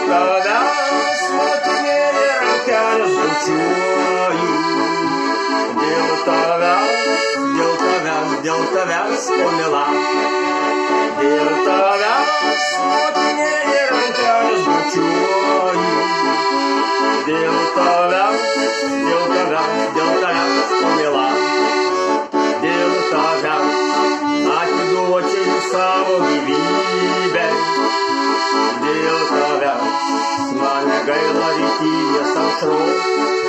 tavęs, motinėlė, rankelės bučiuoju. Dėl tavęs, o miela. Dėl tavęs, motinėlė, rankelės bučiuoju. Dėl tavęs, o miela. Dėl tavęs atiduočiau savo gyvybę. Dėl tavęs man negaila rytinės aušros.